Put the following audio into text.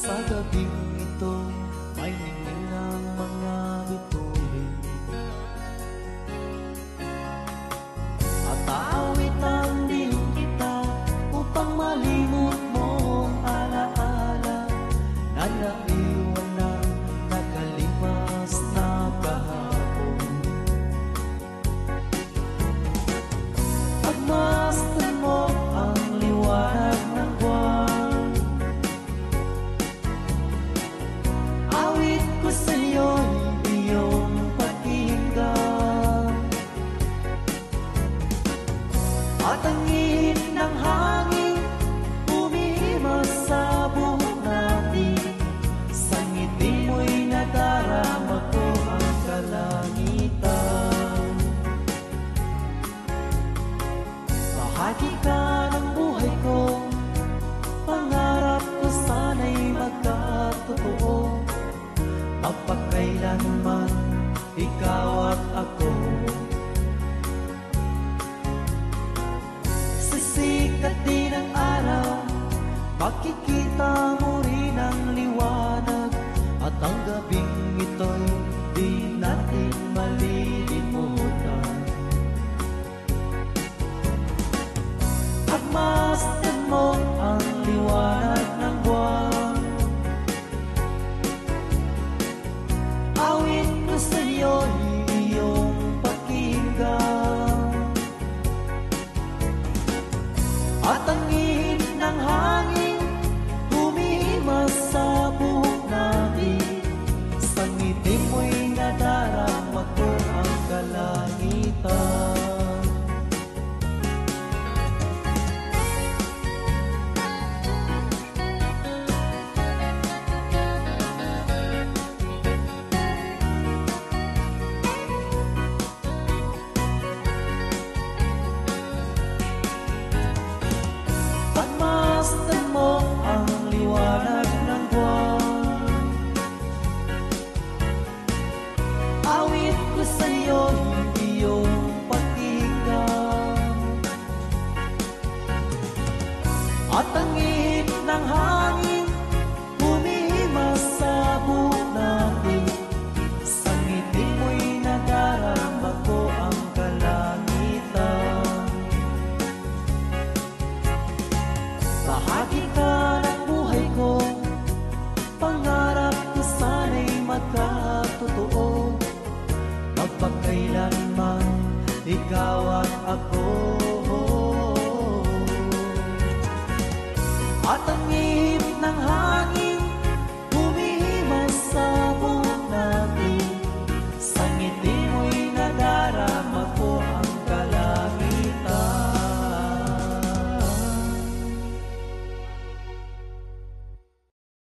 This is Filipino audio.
Sa gabing ito, may ningning ng mga bituin at aawitan din kita upang malimot mong alaala na naiwan na nakalipas na kahapon. Pagmasdan mo ang liwanag ng buwan, awit ko sa'yo'y iyong pakinggan. At ang ihip ng hangin umiimas sa buhok natin, sa ngiti mo'y nadarama ko ang kalangitan. Bahagi ka ng buhay ko, pangarap ko sana'y magkatotoo. Mapagkailanman ikaw at ako, sa sikat din ng araw makikita mo rin ang liwanag, at ang gabing ito'y di natin malilimutan. Pagmasdan mo ang liwanag ng buwan, awit ko sa'yo'y iyong pakinggan. At ang ihip ng hangin umiimas sa buhok natin, sa ngiti mo'y nadarama ko ang kalangitan. Pagmasdan mo ang liwanag ng buwan, awit ko sa'yo'y iyong pakinggan. At ang ihip ng hangin umiimas sa buhok natin, sa ngiti mo'y nadarama ko ang kalangitan. Bahagi ka ng buhay ko, pangarap ko sana'y magkatotoo. Magpagkailanman ikaw at ako,